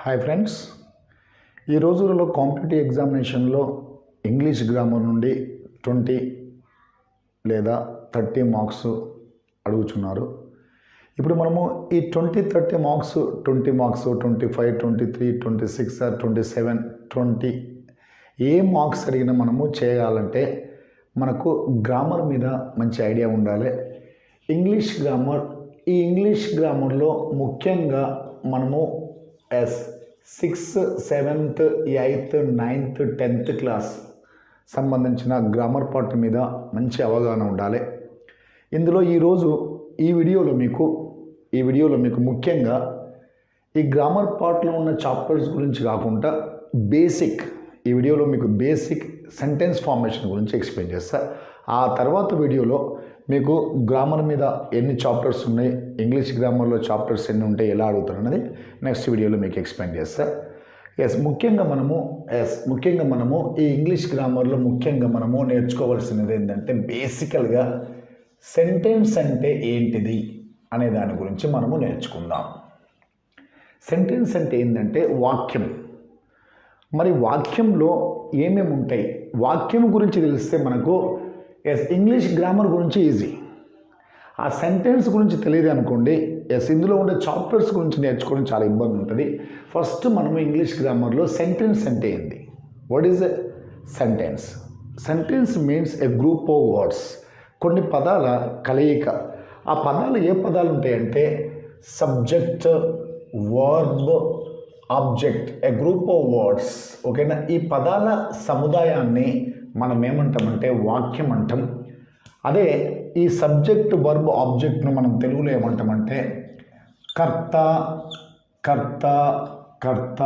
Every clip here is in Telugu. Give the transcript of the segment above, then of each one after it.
హాయ్ ఫ్రెండ్స్, ఈ రోజులలో కాంపిటేటివ్ ఎగ్జామినేషన్లో ఇంగ్లీష్ గ్రామర్ నుండి 20 లేదా 30 మార్క్స్ అడుగుతున్నారు. ఇప్పుడు మనము ఈ 20-30 మార్క్స్ 20 మార్క్స్ 25 23 26 27 20 ఏ మార్క్స్ అడిగినా మనము చేయాలంటే మనకు గ్రామర్ మీద మంచి ఐడియా ఉండాలి. ఇంగ్లీష్ ఇంగ్లీష్ గ్రామర్లో ముఖ్యంగా మనము 6th 7th 8th 9th 10th class సంబంధించిన గ్రామర్ పార్ట్ మీద మంచి అవగాహన ఉండాలి. ఇందులో ఈరోజు ఈ వీడియోలో మీకు ముఖ్యంగా ఈ గ్రామర్ పార్ట్లో ఉన్న చాప్టర్స్ గురించి కాకుండా ఈ వీడియోలో మీకు బేసిక్ సెంటెన్స్ ఫార్మేషన్ గురించి ఎక్స్ప్లెయిన్ చేస్తా. ఆ తర్వాత వీడియోలో మీకు గ్రామర్ మీద ఎన్ని చాప్టర్స్ ఉన్నాయి, ఇంగ్లీష్ గ్రామర్లో చాప్టర్స్ ఎన్ని ఉంటాయి, ఎలా అడుగుతారు అనేది నెక్స్ట్ వీడియోలో మీకు ఎక్స్ప్లెయిన్ చేస్తా. ముఖ్యంగా మనము ఈ ఇంగ్లీష్ గ్రామర్లో ముఖ్యంగా మనము నేర్చుకోవాల్సినది ఏంటంటే బేసికల్గా సెంటెన్స్ అంటే ఏంటిది అనే దాని గురించి మనము నేర్చుకుందాం. సెంటెన్స్ అంటే ఏంటంటే వాక్యం. మరి వాక్యంలో ఏమేమి ఉంటాయి, వాక్యం గురించి తెలిస్తే మనకు ఇంగ్లీష్ గ్రామర్ గురించి ఈజీ. ఆ సెంటెన్స్ గురించి తెలియదు అనుకోండి, ఇందులో ఉండే చాప్టర్స్ గురించి నేర్చుకోవడం చాలా ఇబ్బంది ఉంటుంది. ఫస్ట్ మనము ఇంగ్లీష్ గ్రామర్లో సెంటెన్స్ అంటే ఏంది, what is a sentence? Sentence means a group of words, కొన్ని పదాల కలయిక. ఆ పదాలు ఏ పదాలు ఉంటాయంటే subject, verb, object, a group of words. ఓకేనా? ఈ పదాల సముదాయాన్ని మనం ఏమంటామంటే వాక్యం అంటాం. అదే ఈ సబ్జెక్ట్, వర్బ్, ఆబ్జెక్ట్ను మనం తెలుగులో ఏమంటామంటే కర్త, కర్త, కర్త,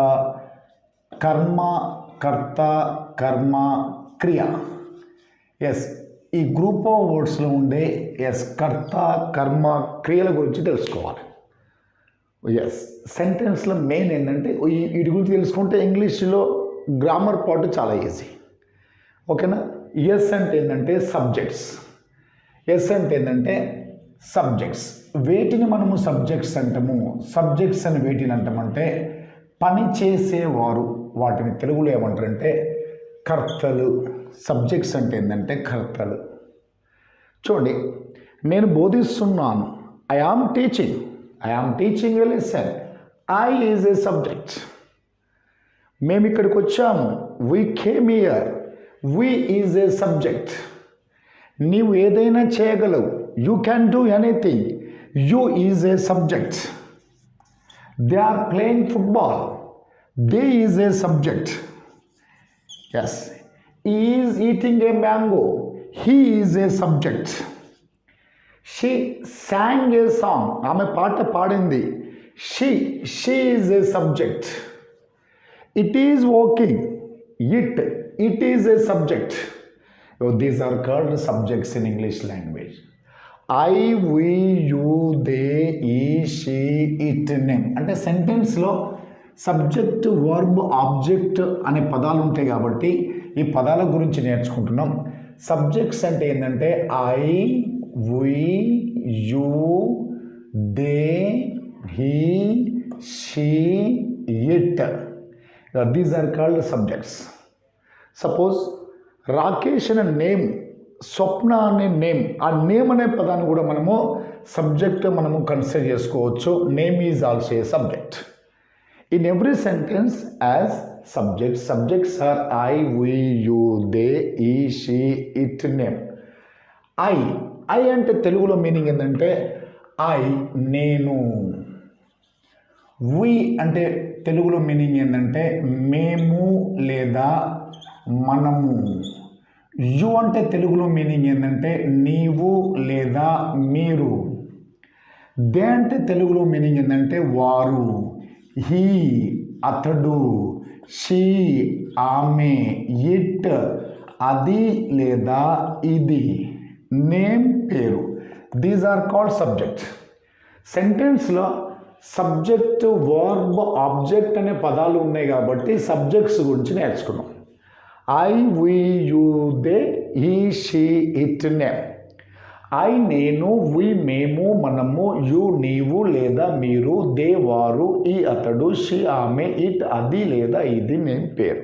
కర్మ, కర్త, కర్మ, క్రియ. ఈ గ్రూప్ ఆఫ్ వర్డ్స్లో ఉండే కర్త, కర్మ, క్రియల గురించి తెలుసుకోవాలి. సెంటెన్స్లో మెయిన్ ఏంటంటే వీటి గురించి తెలుసుకుంటే ఇంగ్లీష్లో గ్రామర్ పార్ట్ చాలా ఈజీ. ఓకేనా? అంటే ఏంటంటే సబ్జెక్ట్స్. వేటిని మనము సబ్జెక్ట్స్ అంటాము? సబ్జెక్ట్స్ అని వేటిని అంటామంటే పని చేసేవారు, వాటిని తెలుగులో ఏమంటారంటే కర్తలు. సబ్జెక్ట్స్ అంటే ఏంటంటే కర్తలు. చూడండి, నేను బోధిస్తున్నాను, I am teaching a lesson, I is a subject. మేము ఇక్కడికి వచ్చాము, we came here, we is a subject. నీవు ఏదైనా చేయగలవు, you can do anything, you is a subject. They are playing football, they is a subject. He is eating a mango, he is a subject. She sang a song, ఆమె పాట పాడింది, she is a subject. It is walking, it is a subject. These are called subjects in English language. I, we, you, they, he, she, it, name. అంటే సెంటెన్స్లో సబ్జెక్ట్, వర్బ్, ఆబ్జెక్ట్ అనే పదాలు ఉంటాయి కాబట్టి ఈ పదాల గురించి నేర్చుకుంటున్నాం. సబ్జెక్ట్స్ అంటే ఏంటంటే I, we, you, they, he, she, it. These are called subjects. Suppose Rakesh అనే నేమ్, స్వప్న అనే నేమ్, ఆ నేమ్ అనే పదాన్ని కూడా మనము సబ్జెక్ట్ మనము కన్సిడర్ చేసుకోవచ్చు. Name is also a subject. In every sentence as subjects are I, we, you, they, he, she, it, name. I అంటే తెలుగులో మీనింగ్ ఏంటంటే నేను. వి అంటే తెలుగులో మీనింగ్ ఏంటంటే మేము లేదా మనము. యు అంటే తెలుగులో మీనింగ్ ఏంటంటే నీవు లేదా మీరు. దే అంటే తెలుగులో మీనింగ్ ఏంటంటే వారు. హీ అతడు, షీ ఆమె, ఇట్ అది లేదా ఇది, నేమ్ పేరు. These are called subject. సెంటెన్స్లో సబ్జెక్ట్, వర్బ్, ఆబ్జెక్ట్ అనే పదాలు ఉన్నాయి కాబట్టి సబ్జెక్ట్స్ గురించి నేర్చుకున్నాం. I, we, you, they, he, she, it, name. I నేను, వి మేము, మనము, యు నీవు లేదా మీరు, దే వారు, ఈ అతడు, షీ ఆమె, ఇట్ అది లేదా ఇది నేను పేరు.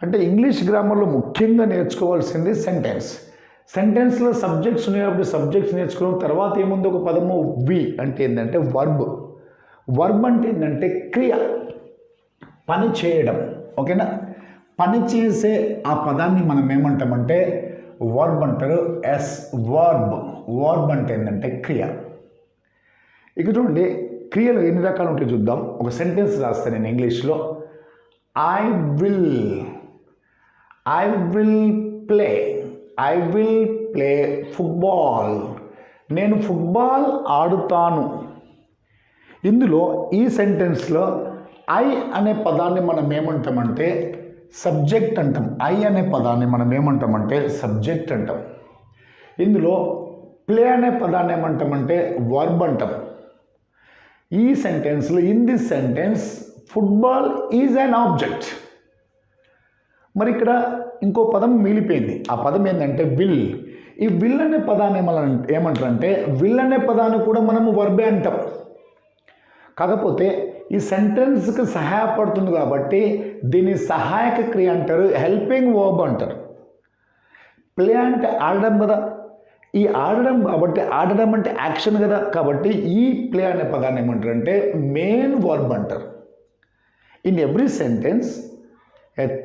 అంటే ఇంగ్లీష్ గ్రామర్లో ముఖ్యంగా నేర్చుకోవాల్సింది సెంటెన్స్. సెంటెన్స్లో సబ్జెక్ట్స్ ఉన్నాయి, సబ్జెక్ట్స్ నేర్చుకున్న తర్వాత ఏముంది, ఒక పదము వి అంటే ఏంటంటే వర్బ్. వర్బ్ అంటే ఏంటంటే క్రియ, పని చేయడం. ఓకేనా? పని చేసే ఆ పదాన్ని మనం ఏమంటామంటే వర్బ్ అంటారు. వర్బ్. వర్బ్ అంటే ఏంటంటే క్రియ. ఇక చూడండి, క్రియలు ఎన్ని రకాలు ఉంటాయి చూద్దాం. ఒక సెంటెన్స్ రాస్తాను నేను ఇంగ్లీష్లో. I will play football. నేను ఫుట్బాల్ ఆడుతాను. ఇందులో ఈ సెంటెన్స్లో ఐ అనే పదాన్ని మనం ఏమంటామంటే సబ్జెక్ట్ అంటాం. ఐ అనే పదాన్ని మనం ఏమంటామంటే సబ్జెక్ట్ అంటాం. ఇందులో ప్లే అనే పదాన్ని ఏమంటామంటే వర్బ్ అంటాం. ఈ సెంటెన్స్లో in this sentence football is an object. మరి ఇక్కడ ఇంకో పదం మిగిలిపోయింది. ఆ పదం ఏంటంటే విల్. ఈ విల్ అనే పదాన్ని ఏమంటారంటే విల్ అనే పదాన్ని కూడా మనము వర్బే అంటాం. కాకపోతే ఈ సెంటెన్స్కి సహాయపడుతుంది కాబట్టి దీన్ని సహాయక క్రియ అంటారు, హెల్పింగ్ వర్బ్ అంటారు. ప్లే అంటే ఆడడం కదా, ఈ ఆడడం కాబట్టి ఆడడం అంటే యాక్షన్ కదా, కాబట్టి ఈ ప్లే అనే పదాన్ని ఏమంటారంటే మెయిన్ వర్బ్ అంటారు. In every sentence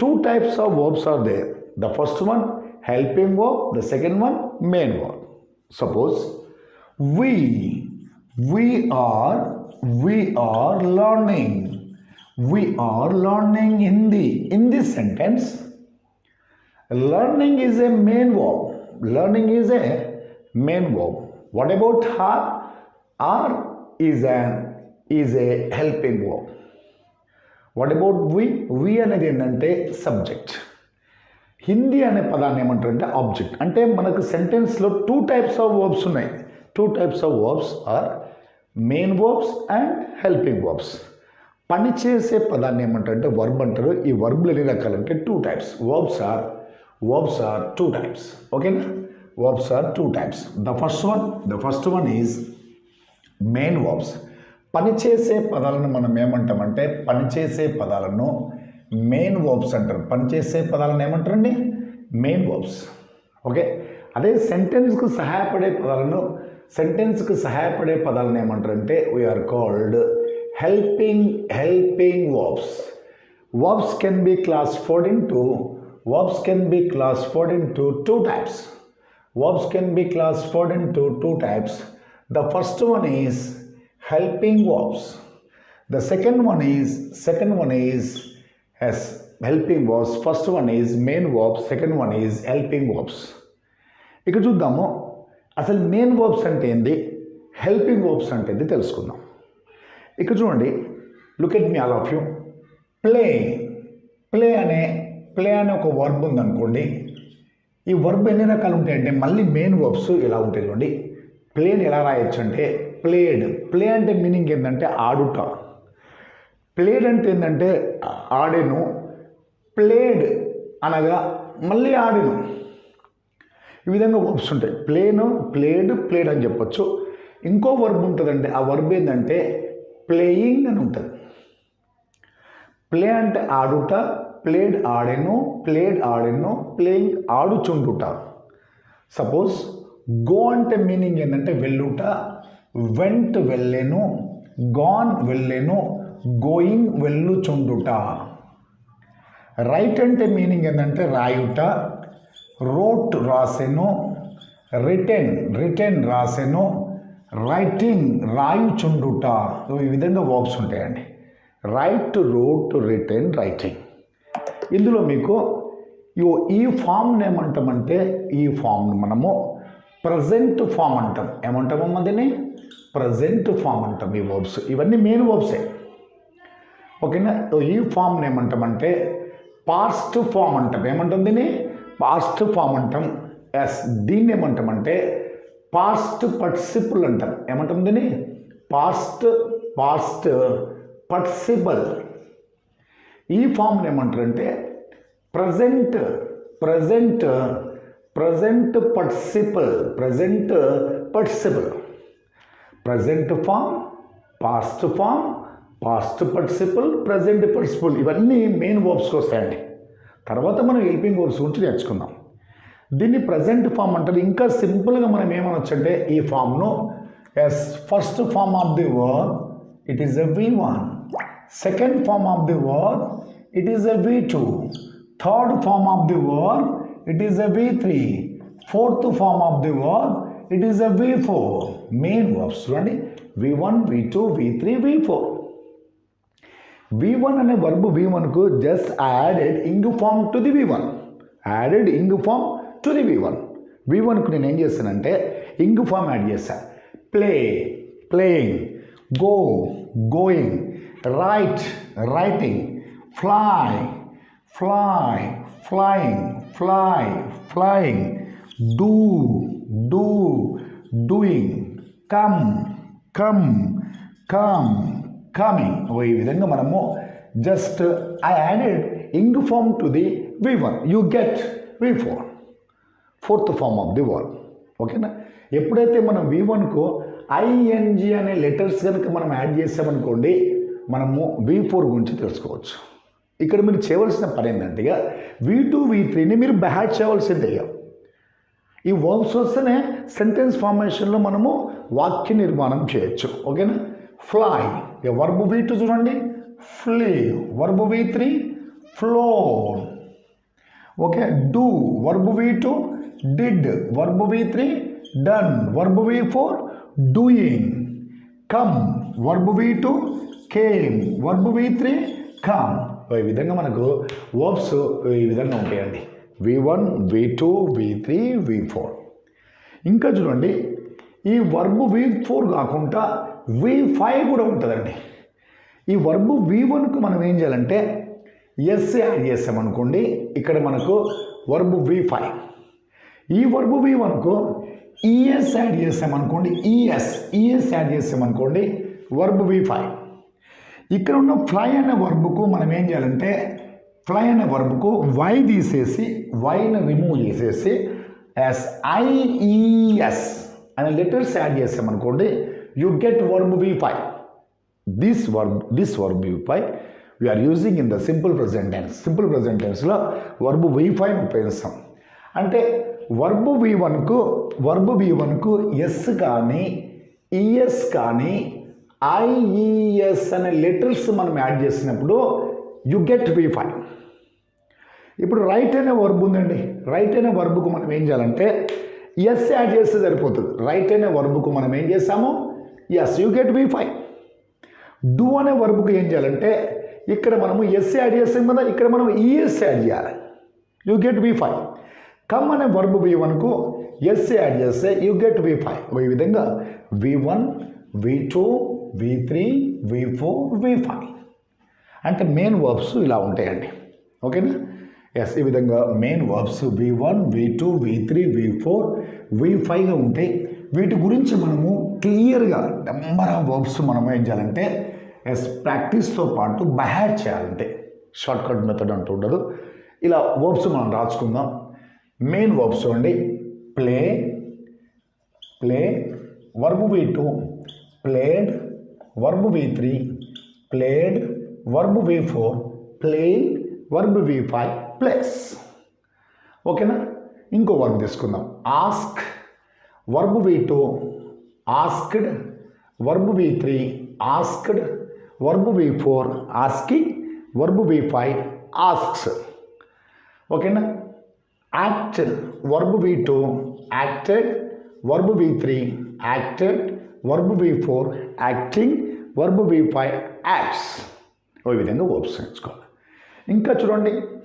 two types of verbs are there. The first one helping verb, the second one main verb. Suppose we are learning Hindi. In this sentence learning is a main verb. Learning is a main verb. What about her? Are is a helping verb. What about we అనేది ఏంటంటే సబ్జెక్ట్. హిందీ అనే పదాన్ని ఏమంటారంటే ఆబ్జెక్ట్. అంటే మనకు సెంటెన్స్లో టూ టైప్స్ ఆఫ్ వర్బ్స్ ఉన్నాయి. Two types of verbs are main verbs and helping verbs. పని చేసే పదాన్ని ఏమంటారంటే వర్బ్ అంటారు. ఈ వర్బ్లు ఎన్ని రకాలంటే two types. Verbs are two types. ఓకేనా? Verbs are two types. The first one is main verbs. పనిచేసే పదాలను మనం ఏమంటామంటే పనిచేసే పదాలను మెయిన్ వర్బ్స్ అంటారు. పనిచేసే పదాలను ఏమంటారండి? Main verbs. ఓకే. అదే సెంటెన్స్కు సహాయపడే పదాలను ఏమంటారంటే we are called helping verbs. Verbs can be classified into two types. Verbs can be classified into two types. The first one is helping verbs. The second one is helping verbs. First one is main verbs, second one is helping verbs. ఇక చూద్దాము అసలు మెయిన్ వర్బ్స్ అంటే ఏంది, హెల్పింగ్ వర్బ్స్ అంటే ఏంది తెలుసుకుందాం. ఇక చూడండి, look at me all of you. Play అనే ఒక వర్బ్ ఉందనుకోండి. ఈ వర్బ్ ఎన్ని రకాలు ఉంటాయంటే మళ్ళీ మెయిన్ వర్బ్స్ ఇలా ఉంటాయి. చూడండి, ప్లేని ఎలా రాయొచ్చు అంటే ప్లే అంటే మీనింగ్ ఏంటంటే ఆడుట. ప్లేడ్ అంటే ఏంటంటే ఆడెను. ప్లేడ్ అనగా మళ్ళీ ఆడెను. ఈ విధంగా వర్బ్స్ ఉంటాయి. ప్లేడ్ అని చెప్పొచ్చు. ఇంకో వర్బ్ ఉంటుందండి. ఆ వర్బ్ ఏంటంటే ప్లేయింగ్ అని ఉంటుంది. ప్లే అంటే ఆడుట, ప్లేడ్ ఆడెను, ప్లేయింగ్ ఆడుచుండుట. సపోజ్ గో అంటే మీనింగ్ ఏంటంటే వెళ్ళుట, వెంట్ వెళ్ళెను, గాన్ వెళ్ళెను, గోయింగ్ వెళ్ళుచుండుట. రైట్ అంటే మీనింగ్ ఏంటంటే రాయుట, రోట్ రాసెను, రిటర్న్ రాసెను, రైటింగ్ రాయుచుండుట. ఈ విధంగా వర్బ్స్ ఉంటాయండి. Right, wrote, return, writing. ఇందులో మీకు ఈ ఫామ్ని ఏమంటామంటే ఈ ఫామ్ని మనము ప్రజెంట్ ఫామ్ అంటాం. ఏమంటామమ్మా దీన్ని? ప్రజెంట్ ఫామ్ అంటాం. ఈ వర్బ్స్ ఇవన్నీ మెయిన్ వర్బ్సే. ఓకేనా? ఈ ఫామ్ని ఏమంటామంటే పాస్ట్ ఫామ్ అంటాం. ఏమంటాం దీన్ని? పాస్ట్ ఫామ్ అంటాం. దీన్ని ఏమంటామంటే పాస్ట్ పార్టిసిపుల్ అంటాం. ఏమంటాం దీన్ని? Past participle. ఈ ఫామ్ని ఏమంటారంటే present present participle, present participle, present form, past form, past participle, present participle, ఇవన్నీ మెయిన్ వర్బ్స్కి వస్తాయండి. తర్వాత మనం హెల్పింగ్ వర్బ్స్ గురించి నేర్చుకుందాం. దీన్ని ప్రజెంట్ ఫామ్ అంటారు. ఇంకా సింపుల్గా మనం ఏమనొచ్చు అంటే ఈ ఫామ్ను first form of the verb it is a V1, second form of the verb it is a V2, third form of the verb it is a V3, fourth form of the verb it is a V4. Main verbs చూడండి, V1, V2, V3, V4. V1 అనే వర్బ్ V1కు just added ing form to the V1, added ing form to the V1. V1కు నేను ఏం చేస్తానంటే ఇంగ్ ఫామ్ యాడ్ చేస్తాను. Play, playing, go, going, write, writing, fly, fly, flying, fly, flying, do, do, doing, come, come, come, coming. ఈ విధంగా మనము just I added ing form to the V1, you get V4, fourth form of the verb. ఓకేనా? ఎప్పుడైతే మనం V1కు ING అనే లెటర్స్ కనుక మనం యాడ్ చేసామనుకోండి, మనము V4 గురించి తెలుసుకోవచ్చు. ఇక్కడ మీరు చేయవలసిన పని ఏంటంటే V2, V3ని మీరు బ్యాడ్ చేయవలసిందే. ఈ వర్బ్స్ వస్తేనే సెంటెన్స్ ఫార్మేషన్లో మనము వాక్య నిర్మాణం చేయొచ్చు. ఓకేనా? ఫ్లై, వర్బ్ V2 చూడండి, flea, verb V3, flown. Okay, do, verb V2, did, verb V3, done, verb V4, doing, come, verb V2, came, verb V3, come. ఈ విధంగా మనకు వర్బ్స్ ఈ విధంగా ఉంటాయండి, V1, V2, V3, V4. ఇంకా చూడండి, ఈ వర్బ్ V4 కాకుండా V5 కూడా ఉంటుందండి. ఈ వర్బ్ V1కు మనం ఏం చేయాలంటే ఎస్ యాడ్ చేసామనుకోండి, ఇక్కడ మనకు వర్బ్ V5. ఈ వర్బ్ V1కు ఈఎస్ యాడ్ చేసామనుకోండి, ఈఎస్ యాడ్ చేసామనుకోండి వర్బ్ V5. ఇక్కడ ఉన్న ఫ్లై అనే వర్బుకు మనం ఏం చేయాలంటే ఫ్లై అనే వర్బుకు వై తీసేసి, వైని రిమూవ్ చేసేసి SIES అనే లెటర్స్ యాడ్ చేసామనుకోండి, you get verb V5. This verb V5 we are using in the simple present tense. Simple present టెన్స్లో వర్బ్ V5 ఉపయోగిస్తాం. అంటే వర్బ్ V1కు ఎస్ కానీ ఈఎస్ కానీ IES అనే లెటర్స్ మనం యాడ్ చేసినప్పుడు యు గెట్ V5. ఇప్పుడు రైట్ అనే వర్బ్ ఉందండి, రైట్ అనే వర్బ్కు మనం ఏం చేయాలంటే ఎస్ యాడ్ చేస్తే సరిపోతుంది. రైట్ అనే వర్బ్కు మనం ఏం చేస్తాము, yes, you get V5. Do అనే వర్బ్కు ఏం చేయాలంటే ఇక్కడ మనము ఎస్ యాడ్ చేస్తాం కదా, ఇక్కడ మనం ఈఎస్ యాడ్ చేయాలి, యూ గెట్ V5. కమ్ అనే వర్బ్ V1కు ఎస్ యాడ్ చేస్తే యూ గెట్ V5. ఈ విధంగా V1, V2, V3, V4, V5 అంటే మెయిన్ వర్బ్స్ ఇలా ఉంటాయండి. ఓకేనా? ఎస్, ఈ విధంగా main verbs V1, V2, V3, V4, V5గా ఉంటాయి. వీటి గురించి మనము క్లియర్గా నెంబర్ ఆఫ్ వర్బ్స్ మనం ఏం చేయాలంటే ప్రాక్టీస్తో పాటు బైహార్ట్ చేయాలంటే, షార్ట్కట్ మెథడ్ అంటూ ఉండదు. ఇలా వర్బ్స్ మనం రాసుకుందాం. మెయిన్ వర్బ్స్ చూడండి, play, verb V2, played, verb V3, played, verb V4, playing, verb V5, plays. ఓకేనా? ఇంకో వర్బ్ తీసుకుందాం. Ask, verb V2, asked, verb V3, asked, verb V4, asking, verb V5, asks. ఓకేనా? Act, verb V2, acted, verb V3, acted, verb V4, acting, verb V5, acts. ఈ విధంగా వర్బ్స్ నేర్చుకోవాలి. ఇంకా చూడండి,